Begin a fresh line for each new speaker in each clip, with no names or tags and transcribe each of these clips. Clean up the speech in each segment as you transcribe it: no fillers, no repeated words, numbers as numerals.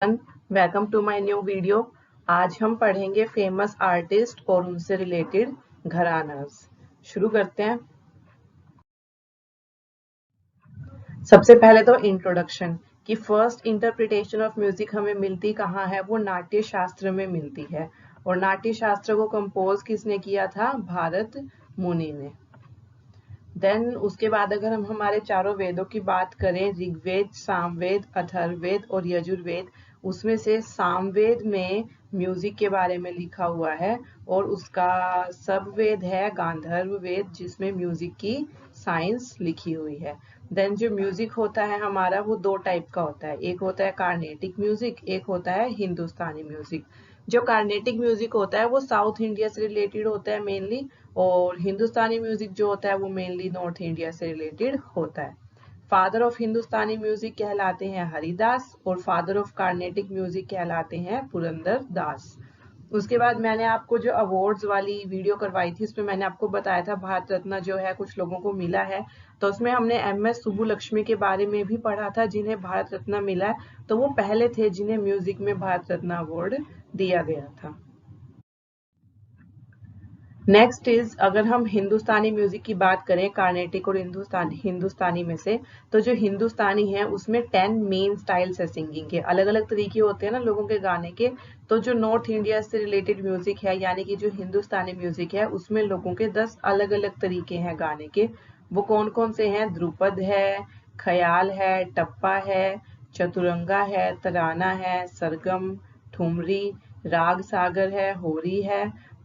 Welcome to my new video. आज हम पढ़ेंगे फेमस आर्टिस्ट और उनसे रिलेटेड घरानास। शुरू करते हैं। सबसे पहले तो इंट्रोडक्शन कि फर्स्ट इंटरप्रिटेशन ऑफ म्यूजिक हमें मिलती कहाँ है, वो नाट्य शास्त्र में मिलती है। और नाट्य शास्त्र को कंपोज किसने किया था? भारत मुनि ने। देन उसके बाद अगर हम हमारे चारों वेदों की बात करें, ऋग्वेद, सामवेद, अथर्ववेद और यजुर्वेद, उसमें से सामवेद में म्यूजिक के बारे में लिखा हुआ है और उसका सब वेद है गांधर्व वेद, जिसमें म्यूजिक की साइंस लिखी हुई है। देन जो म्यूजिक होता है हमारा, वो दो टाइप का होता है। एक होता है कार्नेटिक म्यूजिक, एक होता है हिंदुस्तानी म्यूजिक। जो कार्नेटिक म्यूजिक होता है वो साउथ इंडिया से रिलेटेड होता है मेनली, और हिंदुस्तानी म्यूजिक जो होता है वो मेनली नॉर्थ इंडिया से रिलेटेड होता है। फादर ऑफ हिंदुस्तानी म्यूजिक कहलाते हैं हरिदास और फादर ऑफ कार्नेटिक म्यूजिक कहलाते हैं पुरंदर दास। उसके बाद मैंने आपको जो अवार्ड्स वाली वीडियो करवाई थी, उसमें मैंने आपको बताया था भारत रत्न जो है कुछ लोगों को मिला है। तो उसमें हमने MS सुब्बुलक्ष्मी के बारे में भी पढ़ा था जिन्हें भारत रत्न मिला है। तो वो पहले थे जिन्हें म्यूजिक में भारत रत्न अवार्ड दिया गया था। नेक्स्ट इज, अगर हम हिंदुस्तानी म्यूजिक की बात करें, कार्नेटिक और हिंदुस्तानी में से, तो जो हिंदुस्तानी है उसमें 10 मेन स्टाइल्स है सिंगिंग के। अलग अलग तरीके होते हैं ना लोगों के गाने के। तो जो नॉर्थ इंडिया से रिलेटेड म्यूजिक है, यानी कि जो हिंदुस्तानी म्यूजिक है, उसमें लोगों के 10 अलग अलग तरीके हैं गाने के। वो कौन कौन से हैं? ध्रुपद है, ख्याल है, टप्पा है, चतुरंगा है, तराना है, सरगम, ठुमरी, राग सागर है, होरी है,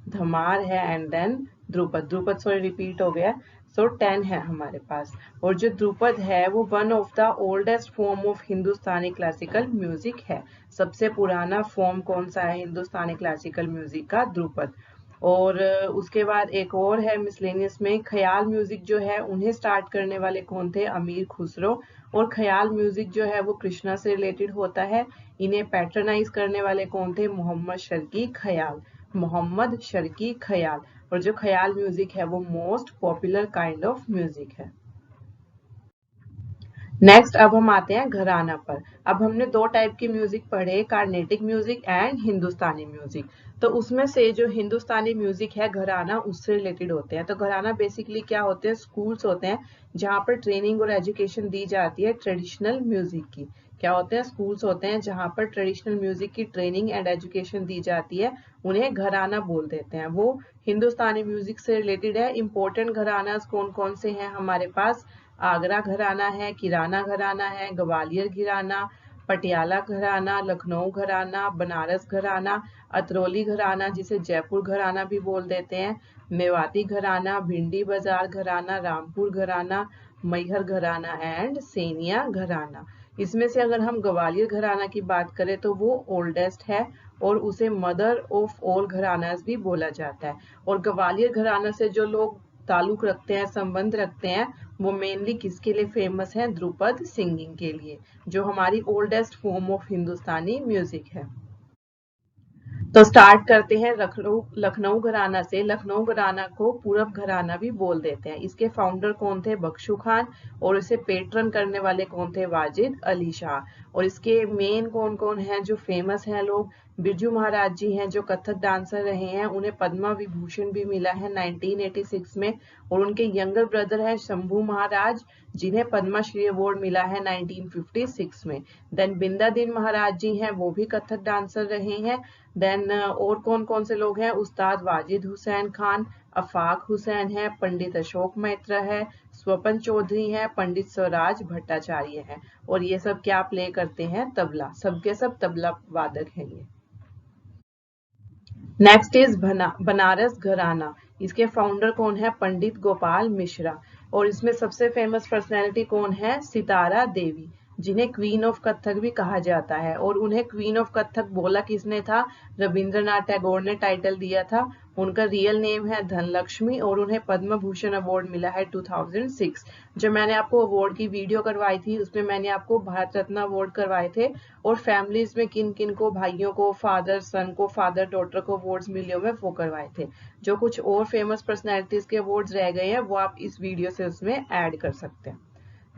धमार है and then Dhrupad sorry repeat हो गया। सो 10 है हमारे पास। और जो ध्रुपद है वो one of the oldest form of Hindustani classical music है। सबसे पुराना फॉर्म कौन सा है हिंदुस्तानी क्लासिकल म्यूजिक का? ध्रुपद। और उसके बाद एक और है मिसलेनियस में, ख्याल म्यूजिक जो है उन्हें स्टार्ट करने वाले कौन थे? अमीर खुसरो। और ख्याल म्यूजिक जो है वो कृष्णा से रिलेटेड होता है। इन्हें पैट्रनाइज करने वाले कौन थे? मोहम्मद शर्की ख्याल। मोहम्मद शर्की ख्याल। और जो ख्याल म्यूजिक है वो most popular kind of music है। नेक्स्ट अब हम आते हैं घराना पर। अब हमने दो टाइप के म्यूजिक पढ़े, Carnatic music and Hindustani music. तो उसमें से जो हिंदुस्तानी म्यूजिक है घराना उससे रिलेटेड होते हैं। तो घराना बेसिकली क्या होते हैं? स्कूल्स होते हैं जहाँ पर ट्रेनिंग और एजुकेशन दी जाती है ट्रेडिशनल म्यूजिक की। क्या होते हैं? स्कूल्स होते हैं जहाँ पर ट्रेडिशनल म्यूजिक की ट्रेनिंग एंड एजुकेशन दी जाती है, उन्हें घराना बोल देते हैं। वो हिंदुस्तानी म्यूजिक से रिलेटेड है। इंपॉर्टेंट घराना कौन कौन से हैं हमारे पास? आगरा घराना है, किराना घराना है, ग्वालियर घराना, पटियाला घराना, लखनऊ घराना, बनारस घराना, अतरौली घराना जिसे जयपुर घराना भी बोल देते हैं, मेवाती घराना, भिंडी बाजार घराना, रामपुर घराना, मैहर घराना एंड सेनिया घराना। इसमें से अगर हम ग्वालियर घराना की बात करें तो वो ओल्डेस्ट है और उसे मदर ऑफ ऑल घरानास भी बोला जाता है। और ग्वालियर घराना से जो लोग ताल्लुक रखते हैं, संबंध रखते हैं, वो मेनली किसके लिए फेमस है? ध्रुपद सिंगिंग के लिए, जो हमारी oldest form of Hindustani music है। तो स्टार्ट करते हैं लखनऊ घराना से। लखनऊ घराना को पूरब घराना भी बोल देते हैं। इसके फाउंडर कौन थे? बख्शू खान। और इसे पेट्रन करने वाले कौन थे? वाजिद अली शाह। और इसके मेन कौन कौन हैं जो फेमस हैं लोग? बिरजू महाराज जी हैं जो कथक डांसर रहे हैं, उन्हें पद्मा विभूषण भी मिला है 1986 में। और उनके यंगर ब्रदर है शंभू महाराज, जिन्हें पद्मश्री अवार्ड मिला है 1956 में। देन बिंदादिन महाराज जी हैं, वो भी कथक डांसर रहे हैं। देन और कौन कौन से लोग हैं? उस्ताद वाजिद हुसैन खान, अफाक हुसैन है, पंडित अशोक मैत्रा है, स्वपन चौधरी है, पंडित स्वराज भट्टाचार्य है। और ये सब क्या प्ले करते हैं? तबला। सबके सब तबला वादक हैं ये। नेक्स्ट इज बनारस घराना। इसके फाउंडर कौन है? पंडित गोपाल मिश्रा। और इसमें सबसे फेमस पर्सनैलिटी कौन है? सितारा देवी, जिन्हें क्वीन ऑफ कथक भी कहा जाता है। और उन्हें क्वीन ऑफ कथक बोला किसने था? रविंद्रनाथ टैगोर ने टाइटल दिया था। उनका रियल नेम है धनलक्ष्मी और उन्हें पद्म भूषण अवार्ड मिला है 2006। जो मैंने आपको अवार्ड की वीडियो करवाई थी उसमें मैंने आपको भारत रत्न अवार्ड करवाए थे, और फैमिलीज में किन किन को, भाइयों को, फादर सन को, फादर डॉटर को अवार्ड्स मिले हुए वो करवाए थे। जो कुछ और फेमस पर्सनैलिटीज के अवार्ड्स रह गए हैं वो आप इस वीडियो से उसमें ऐड कर सकते हैं।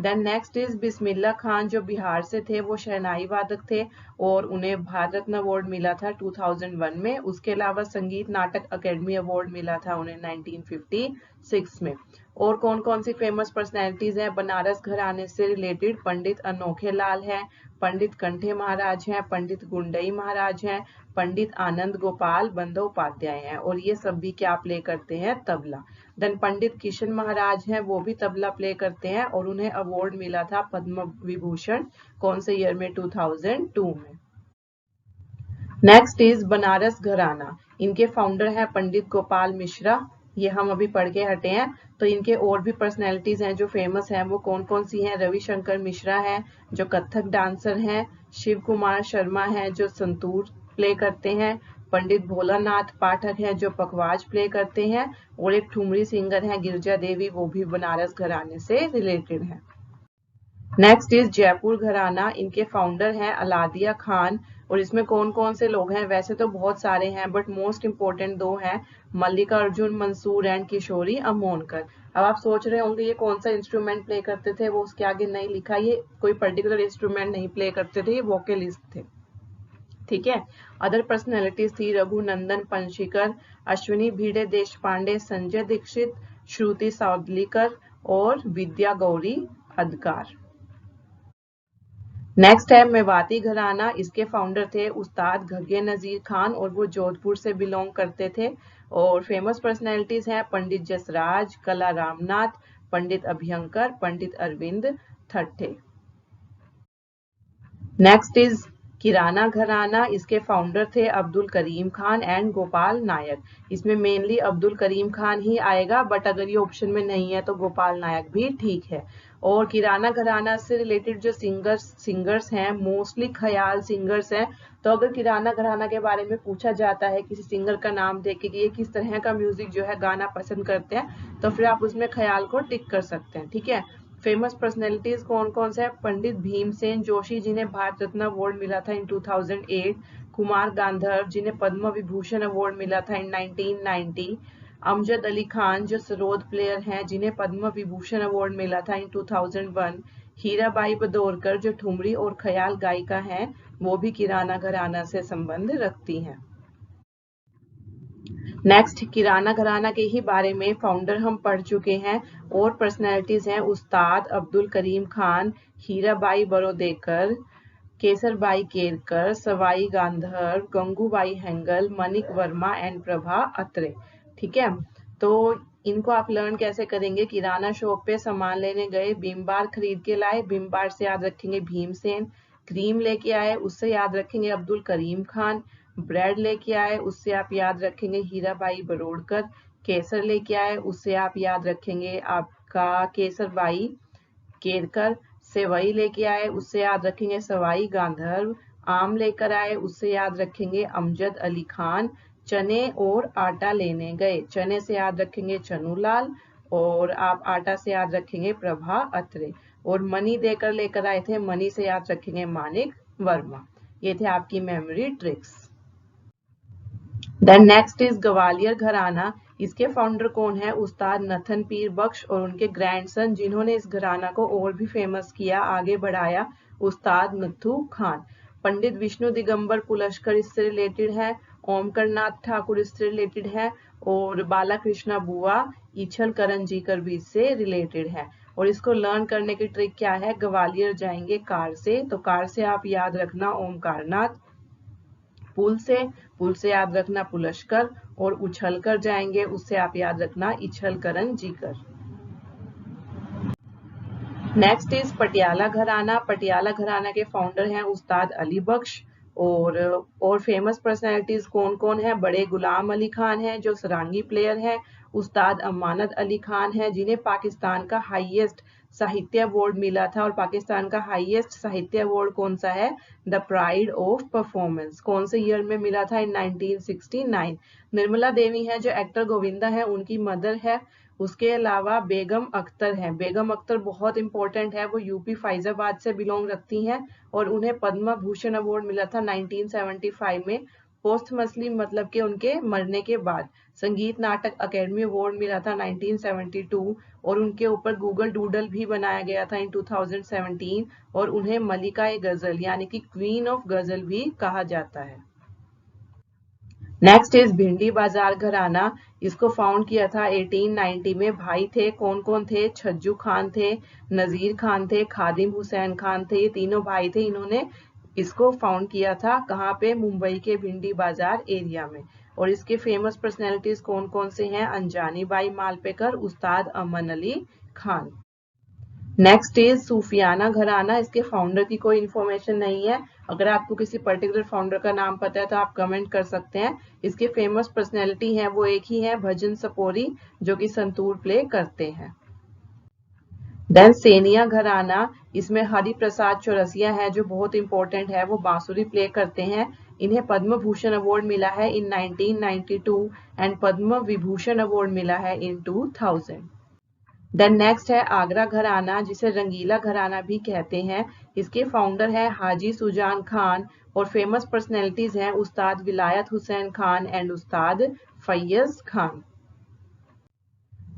Then next is Bismillah Khan, जो बिहार से थे, वो शहनाई वादक थे और उन्हें भारत रत्न अवार्ड मिला था 2001 में। उसके अलावा संगीत नाटक अकेडमी अवार्ड मिला था उन्हें 1956 में। और कौन कौन सी फेमस पर्सनैलिटीज हैं बनारस घराने से रिलेटेड? पंडित अनोखे लाल हैं, पंडित कंठे महाराज हैं, पंडित गुंडई महाराज हैं, पंडित आनंद गोपाल बंदोपाध्याय हैं। और ये सब भी क्या प्ले करते हैं? तबला। देन पंडित किशन महाराज हैं, वो भी तबला प्ले करते हैं और उन्हें अवार्ड मिला था पद्म विभूषण, कौन से ईयर में? 2002 में। नेक्स्ट इज बनारस घराना, इनके फाउंडर हैं पंडित गोपाल मिश्रा, ये हम अभी पढ़ के हटे हैं। तो इनके और भी पर्सनैलिटीज हैं जो फेमस हैं, वो कौन कौन सी हैं? रविशंकर मिश्रा हैं जो कथक डांसर हैं, शिव कुमार शर्मा हैं जो संतूर प्ले करते हैं, पंडित भोलानाथ पाठक हैं जो पखवाज प्ले करते हैं, और एक ठुमरी सिंगर हैं गिरजा देवी, वो भी बनारस घराने से रिलेटेड है। नेक्स्ट इज जयपुर घराना, इनके फाउंडर हैं अलादिया खान। और इसमें कौन कौन से लोग हैं? वैसे तो बहुत सारे हैं बट मोस्ट इंपोर्टेंट दो हैं, मल्लिकार्जुन मंसूर एंड किशोरी अमोनकर। अब आप सोच रहे होंगे ये कौन सा इंस्ट्रूमेंट प्ले करते थे, वो उसके आगे नहीं लिखा, ये कोई पर्टिकुलर इंस्ट्रूमेंट नहीं प्ले करते थे, ये वोकलिस्ट थे, ठीक है। अदर पर्सनैलिटीज थी रघुनंदन पंशीकर, अश्विनी भिड़े देशपांडे, संजय दीक्षित, श्रुति सावदलीकर और विद्या गौरी अदकार। नेक्स्ट है मेवाती घराना, इसके फाउंडर थे उस्ताद घगे नजीर खान और वो जोधपुर से बिलोंग करते थे। और फेमस पर्सनैलिटीज हैं पंडित जसराज, कला रामनाथ, पंडित अभयंकर, पंडित अरविंद थट्टे। नेक्स्ट इज किराना घराना, इसके फाउंडर थे अब्दुल करीम खान एंड गोपाल नायक। इसमें मेनली अब्दुल करीम खान ही आएगा बट अगर ये ऑप्शन में नहीं है तो गोपाल नायक भी ठीक है। और किराना घराना से रिलेटेड जो सिंगर्स हैं मोस्टली ख्याल सिंगर्स हैं। तो अगर किराना घराना के बारे में पूछा जाता है किसी सिंगर का नाम देके कि ये किस तरह का म्यूजिक जो है गाना पसंद करते हैं, तो फिर आप उसमें ख्याल को टिक कर सकते हैं, ठीक है। फेमस पर्सनैलिटीज कौन कौन से हैं? पंडित भीमसेन जोशी जिन्हें भारत रत्न अवार्ड मिला था इन 2008, कुमार गांधर्व जिन्हें पद्म विभूषण अवार्ड मिला था इन 1990, अमजद अली खान जो सरोद प्लेयर हैं जिन्हें पद्म विभूषण अवार्ड मिला था इन 2001, हीराबाई बदौरकर जो ठुमरी और ख्याल गायिका हैं, वो भी किराना घराना से संबंध रखती हैं। नेक्स्ट किराना घराना के ही बारे में फाउंडर हम पढ़ चुके हैं और पर्सनैलिटीज हैं उस्ताद अब्दुल करीम खान, हीराबाई बरोदेकर, केसरबाई केरकर, सवाई गांधर्व, गंगूबाई हेंगल, मनिक वर्मा एंड प्रभा अत्रे, ठीक है। तो इनको आप लर्न कैसे करेंगे? किराना शॉप पे सामान लेने गए, भीम बार खरीद के लाए, भीम बार से याद रखेंगे भीमसेन, क्रीम लेके आए, उससे याद रखेंगे अब्दुल करीम खान, ब्रेड लेके आए, उससे आप याद रखेंगे हीराबाई बरोड़कर, केसर लेके आए, उससे आप याद रखेंगे आपका केसरबाई केरकर, सेवई लेके आए, उससे याद रखेंगे सवाई गांधर्व, आम लेकर आए, उससे याद रखेंगे अमजद अली खान, चने और आटा लेने गए, चने से याद रखेंगे चनूलाल और आप आटा से याद रखेंगे प्रभा अत्रे, और मनी देकर लेकर आए थे, मनी से याद रखेंगे मानिक वर्मा। ये थे आपकी memory tricks. Then next is Gwalior gharana, इसके फाउंडर कौन है? उस्ताद नथन पीर बख्श और उनके ग्रैंडसन जिन्होंने इस घराना को और भी फेमस किया, आगे बढ़ाया, उस्ताद नथु खान। पंडित विष्णु दिगंबर पुलस्कर इससे रिलेटेड है, ओमकर नाथ ठाकुर इससे रिलेटेड है और बाला कृष्णा बुआ इछल करण जीकर भी इससे रिलेटेड है। और इसको लर्न करने की ट्रिक क्या है? ग्वालियर जाएंगे कार से, तो कार से आप याद रखना ओमकार नाथ, पुल से याद रखना पुलस्कर और उछल कर जाएंगे, उससे आप याद रखना इछल करण जीकर। नेक्स्ट इज पटियाला घराना, पटियाला घराना के फाउंडर हैं उस्ताद अली बख्श और फेमस पर्सनैलिटीज कौन कौन है? बड़े गुलाम अली खान हैं जो सरांगी प्लेयर हैं, उस्ताद अमानत अली खान हैं जिन्हें पाकिस्तान का हाईएस्ट साहित्य अवार्ड मिला था, और पाकिस्तान का हाईएस्ट साहित्य अवार्ड कौन सा है? द प्राइड ऑफ परफॉर्मेंस, कौन से ईयर में मिला था? इन 1969। निर्मला देवी है जो एक्टर गोविंदा है उनकी मदर है। उसके अलावा बेगम अख्तर हैं, बेगम अख्तर बहुत इंपॉर्टेंट है, वो यूपी फैजाबाद से बिलोंग रखती हैं और उन्हें पद्म भूषण अवार्ड मिला था 1975 में। पोस्टमसली मतलब कि उनके मरने के बाद। संगीत नाटक अकेडमी अवार्ड मिला था 1972 और उनके ऊपर गूगल डूडल भी बनाया गया था इन 2017 और उन्हें मलिका ए गजल यानी कि क्वीन ऑफ गजल भी कहा जाता है। नेक्स्ट इज भिंडी बाजार घराना। इसको फाउंड किया था 1890 में। भाई थे, कौन कौन थे? छज्जू खान थे, नजीर खान थे, खादिम हुसैन खान थे। ये तीनों भाई थे। इन्होंने इसको फाउंड किया था कहाँ पे? मुंबई के भिंडी बाजार एरिया में। और इसके फेमस पर्सनैलिटीज कौन कौन से हैं? अंजानी by Malpekar, Ustad Aman Ali Khan. Next is सूफियाना घराना। इसके फाउंडर की कोई इंफॉर्मेशन नहीं है। अगर आपको किसी पर्टिकुलर फाउंडर का नाम पता है तो आप कमेंट कर सकते हैं। इसके फेमस पर्सनैलिटी हैं वो एक ही है, भजन सपोरी, जो कि संतूर प्ले करते हैं। देन सेनिया घराना, इसमें हरि प्रसाद चौरसिया है जो बहुत इंपॉर्टेंट है, वो बांसुरी प्ले करते हैं। इन्हें पद्म भूषण अवार्ड मिला है इन 1992 एंड पद्म विभूषण अवार्ड मिला है इन 2000। देन नेक्स्ट है आगरा घराना, जिसे रंगीला घराना भी कहते हैं। इसके फाउंडर है हाजी सुजान खान और फेमस पर्सनैलिटीज हैं उस्ताद विलायत Hussain Khan and Ustad फैयज Khan.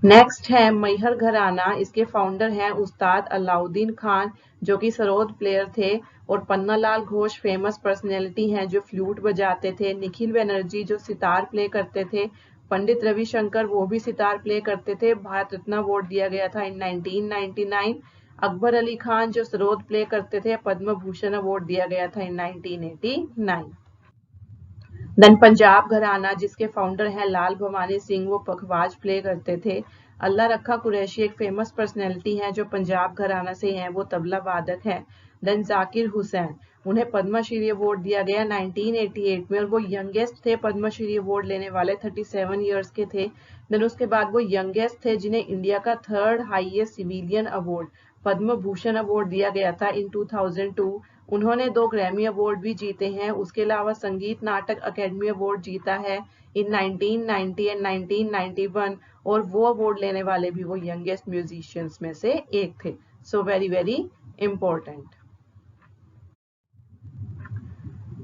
Next है मैहर घराना। इसके फाउंडर हैं उस्ताद अलाउद्दीन खान जो कि सरोद प्लेयर थे और पन्नालाल घोष फेमस पर्सनैलिटी हैं जो फ्लूट बजाते थे। निखिल बनर्जी जो सितार प्ले करते थे। पंडित रविशंकर वो भी सितार प्ले करते थे। भारत रत्न अवार्ड दिया गया था इन 1999। अकबर अली खान जो सरोद प्ले करते थे, पद्म भूषण अवार्ड दिया गया था इन 1989। देन पंजाब घराना, जिसके फाउंडर हैं लाल भवानी सिंह, वो पखवाज प्ले करते थे। अल्लाह रखा कुरैशी एक फेमस पर्सनैलिटी है जो पंजाब घराना से हैं, वो तबला वादक है। देन जाकिर हुसैन, उन्हें पद्मश्री अवार्ड दिया गया 1988 में और वो यंगेस्ट थे पद्मश्री अवार्ड लेने वाले, 37 ईयर्स के थे। देन उसके बाद वो यंगेस्ट थे जिन्हें इंडिया का 3rd highest civilian award Padma Bhushan award दिया गया था इन 2002। उन्होंने 2 ग्रैमी अवार्ड भी जीते हैं। उसके अलावा संगीत नाटक अकेडमी अवार्ड जीता है इन 1990 एंड 1991 और वो अवार्ड लेने वाले भी वो यंगेस्ट म्यूजिशियंस में से एक थे। So very very important.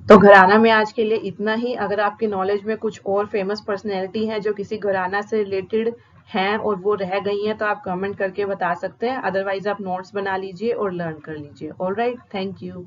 तो घराना में आज के लिए इतना ही। अगर आपके नॉलेज में कुछ और फेमस पर्सनैलिटी हैं जो किसी घराना से रिलेटेड हैं और वो रह गई हैं तो आप कमेंट करके बता सकते हैं। अदरवाइज आप नोट्स बना लीजिए और लर्न कर लीजिए। Alright, thank you.